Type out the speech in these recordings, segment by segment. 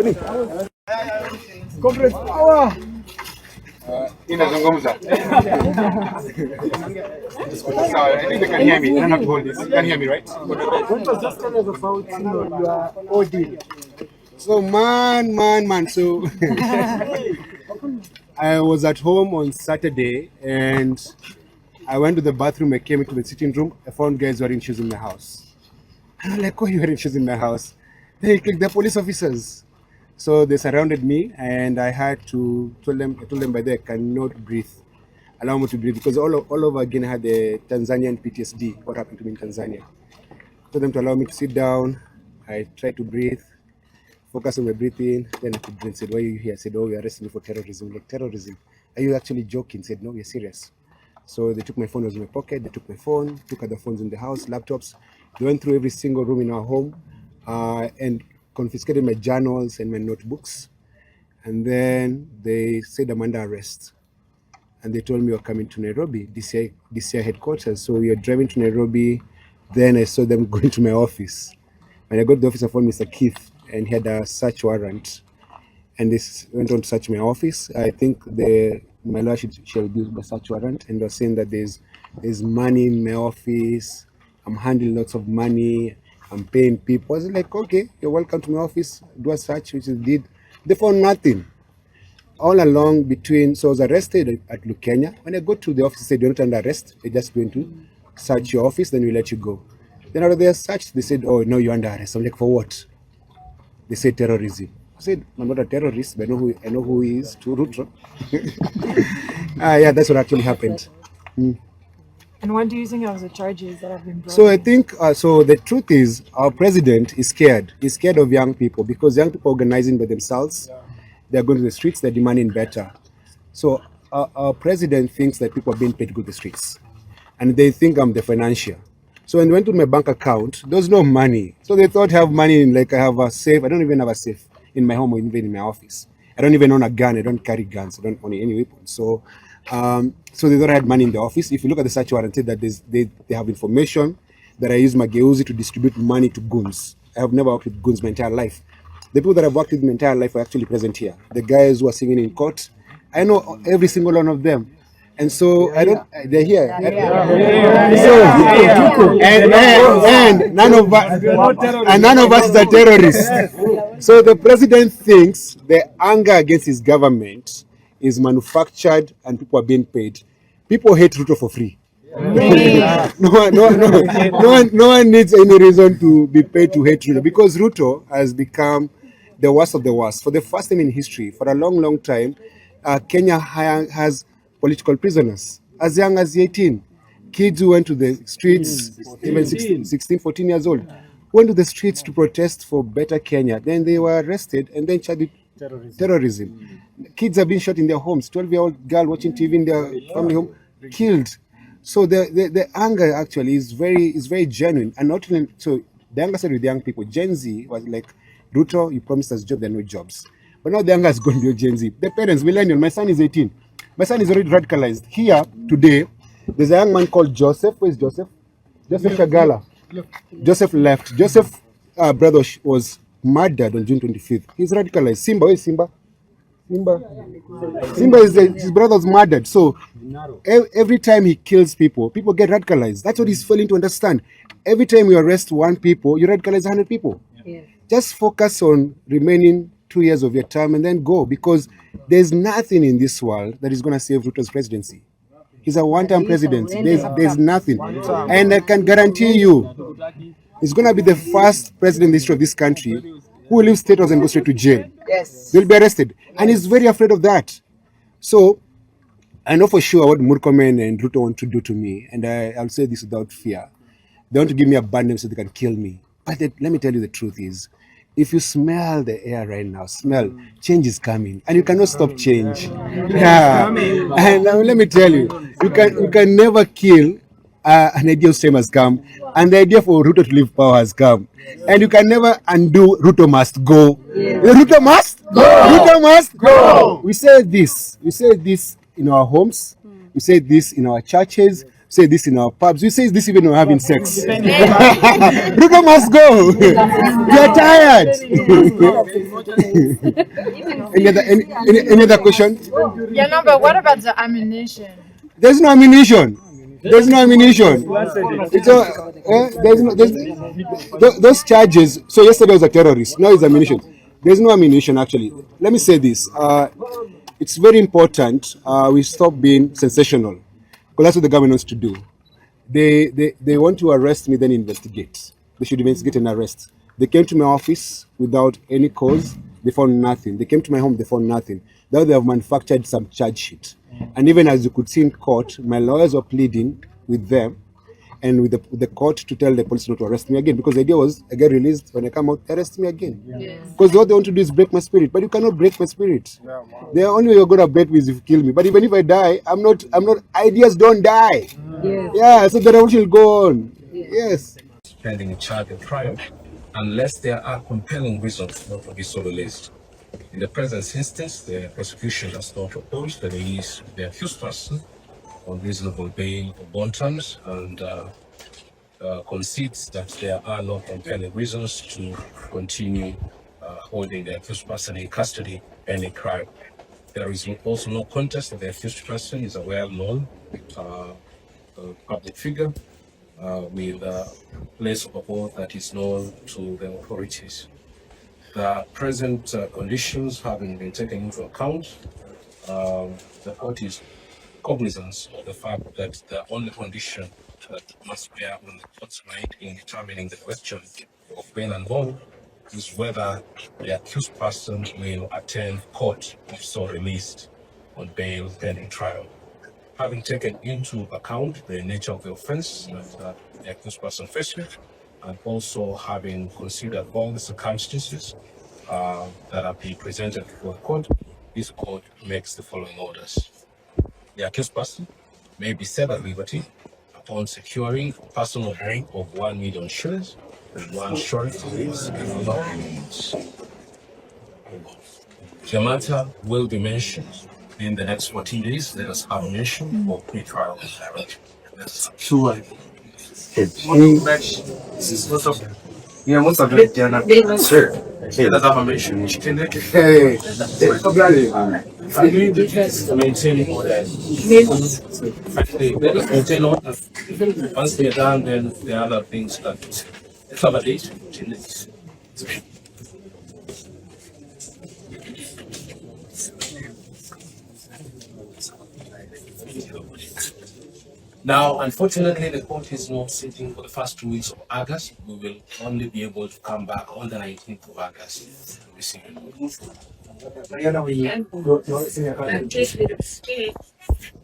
Boni. Conference power. Inazungumza. So I think they can hear me. I don't have to hold this. You can hear me, right? What was just tell us about your ordeal? So man. So I was at home on Saturday and I went to the bathroom. I came into the sitting room. I found guys wearing shoes in my house. And I'm like, why are you wearing shoes in my house? They kicked the police officers. So they surrounded me and I had to I told them by there I cannot breathe. Allow me to breathe because all over again I had the Tanzanian PTSD, what happened to me in Tanzania. I told them to allow me to sit down. I tried to breathe, focus on my breathing. Then I could breathe. Said, why are you here? I said, oh, you're arresting me for terrorism. Like, terrorism? Are you actually joking? Said, no, we're serious. So they took my phone, it was in my pocket. They took my phone, took other phones in the house, laptops. They went through every single room in our home and confiscated my journals and my notebooks. And then they said I'm under arrest. And they told me you're coming to Nairobi, DCI headquarters. So we are driving to Nairobi. Then I saw them going to my office. When I got to the office, I found Mr. Keith, and he had a search warrant. And this went on to search my office. I think my lawyer shall do the search warrant, and they're saying that there's money in my office. I'm handling lots of money. I'm paying people. I was like, okay, you're welcome to my office. Do a search, which they did. They found nothing. All along so I was arrested at Lukenya. When I go to the office, they said, you're not under arrest. They're just going to search your office, then we let you go. Then after they searched, they said, oh, no, you're under arrest. I'm like, for what? They said terrorism. I said, I'm not a terrorist, but I know who he is, to Ruto. Yeah, that's what actually happened. And what do you think of the charges that have been brought? So I think, so the truth is, our president is scared. He's scared of young people because young people are organizing by themselves. They're going to the streets, they're demanding better. So our president thinks that people are being paid to go to the streets. And they think I'm the financier. So when I went to my bank account, there's no money. So they thought I have money in, like I have a safe. I don't even have a safe in my home or even in my office. I don't even own a gun. I don't carry guns. I don't own any weapons. So they thought I had money in the office. If you look at the search warrant, that they have information that I use Mageuzi to distribute money to goons. I have never worked with goons my entire life. The people that I've worked with my entire life are actually present here. The guys who are singing in court, I know every single one of them. And so they're here. And none of us is a terrorist. So the president thinks the anger against his government is manufactured and people are being paid. People hate Ruto for free. No one needs any reason to be paid to hate Ruto because Ruto has become the worst of the worst. For the first time in history, for a long time, Kenya has political prisoners as young as 18. Kids who went to the streets, even 16, 14 years old, went to the streets to protest for better Kenya. Then they were arrested and then charged with terrorism. Kids have been shot in their homes. 12-year-old girl watching TV in their family home, killed. So the anger actually is very genuine. And not even, so the anger side with the young people, Gen Z was like, Ruto, you promised us jobs, there are no jobs. But now the anger is going to be Gen Z. The parents, millennial, my son is 18. My son is already radicalized. Here, today, there's a young man called Joseph. Where is Joseph? Joseph Shagala. Joseph left. Joseph's brother was murdered on June 25th. He's radicalized. Simba, where is Simba? Simba is his brother was murdered. So every time he kills people, people get radicalized. That's what he's failing to understand. Every time you arrest one people, you radicalize 100 people. Yeah. Just focus on remaining 2 years of your term and then go, because there's nothing in this world that is going to save Ruto's presidency. He's a one-time president. There's nothing. And I can guarantee you, he's going to be the first president in the history of this country who will leave State House and go straight to jail. Yes. They'll be arrested. And he's very afraid of that. So I know for sure what Murkomen and Ruto want to do to me. And I'll say this without fear. They want to give me a bad name so they can kill me. But let me tell you the truth is, if you smell the air right now, change is coming, and you cannot stop change. Yeah, and let me tell you, you can never kill an idea of same has come, and the idea for Ruto to leave power has come, and you can never undo Ruto must go. Ruto must go. Ruto must go. We say this in our homes, we say this in our churches. say this in our pubs. We say this even when we're having sex. Ruto must go. We are tired. Any other question? Yeah, no, but what about the ammunition? There's no ammunition. There's no ammunition. It's those charges. So yesterday was a terrorist. Now it's ammunition. There's no ammunition actually. Let me say this. It's very important we stop being sensational, because that's what the government wants to do. They want to arrest me, then investigate. They should investigate and arrest. They came to my office without any cause. They found nothing. They came to my home. They found nothing. Now they have manufactured some charge sheet. And even as you could see in court, my lawyers were pleading with them and with the court to tell the police not to arrest me again, because the idea was I get released, when I come out, arrest me again. Because what they want to do is break my spirit, but you cannot break my spirit. The only way you're gonna break me is if you kill me. But even if I die, I'm not. Ideas don't die. Yeah, so the revolution will go on. Yes. Pending a charge of trial, unless there are compelling reasons not to be so released. In the present instance, the prosecution has not proposed the release of the accused person on reasonable bail or bond terms, and concedes that there are no compelling reasons to continue holding the accused person in custody pending trial. There is also no contest that the accused person is a well-known public figure with a place of abode that is known to the authorities. The present conditions having been taken into account, the court is cognizant of the fact that the only condition that must bear on the court's mind in determining the question of bail and bond is whether the accused person will attend court if so released on bail pending trial. Having taken into account the nature of the offense that the accused person faces, and also having considered all the circumstances that have been presented before the court, this court makes the following orders. The accused person may be set at liberty upon securing a personal bond of 1 million shillings and one surety lease and other agreements. The matter will be mentioned in the next 14 days. Let us have a mention for pre-trial direction. Yeah, most of it, sure. Let's have a mention. Hey. Maintaining order. Let us maintain order. Once they're done, then the other things that accommodate 14 days. Now, unfortunately, the court is not sitting for the first 2 weeks of August. We will only be able to come back on the 19th of August to receive it.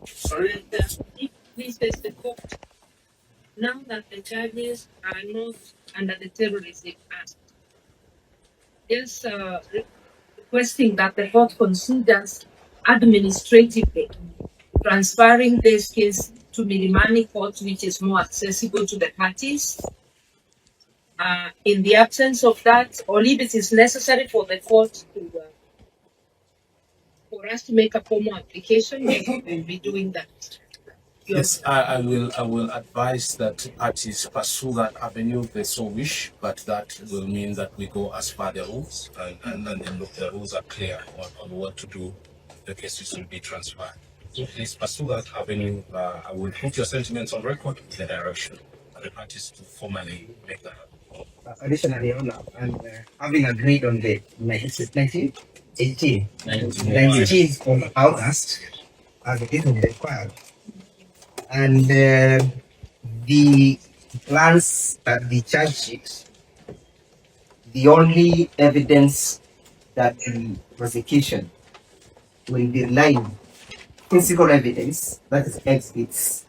Sorry? This is the court. Now that the charges are not under the Terrorism Act, just requesting that the court considers administratively transferring this case to Milimani Court, which is more accessible to the parties. In the absence of that, or if it is necessary for the court to, for us to make a formal application, we will be doing that. Yes, I will advise that parties pursue that avenue if they so wish, but that will mean that we go as per the rules, and then look, the rules are clear on what to do. The cases will be transferred. So please pursue that avenue. I will put your sentiments on record in the direction of the parties to formally make that happen. Additionally, and having agreed on the 19th of August as it is required, and the plans that the charge sheet, the only evidence that the prosecution will be relying, physical evidence, that is exhibits,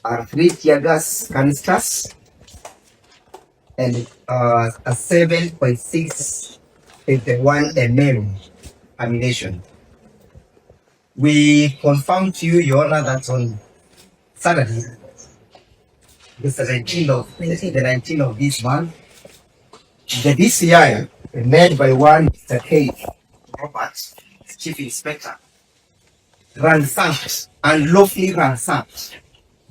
are 3 tear gas canisters and a 7.6 51 mm ammunition. We confirm to you, Your Honor, that on Saturday, the 19th of this month, the DCI, led by one Mr. K. Roberts, Chief Inspector, ransacked, unlawfully ransacked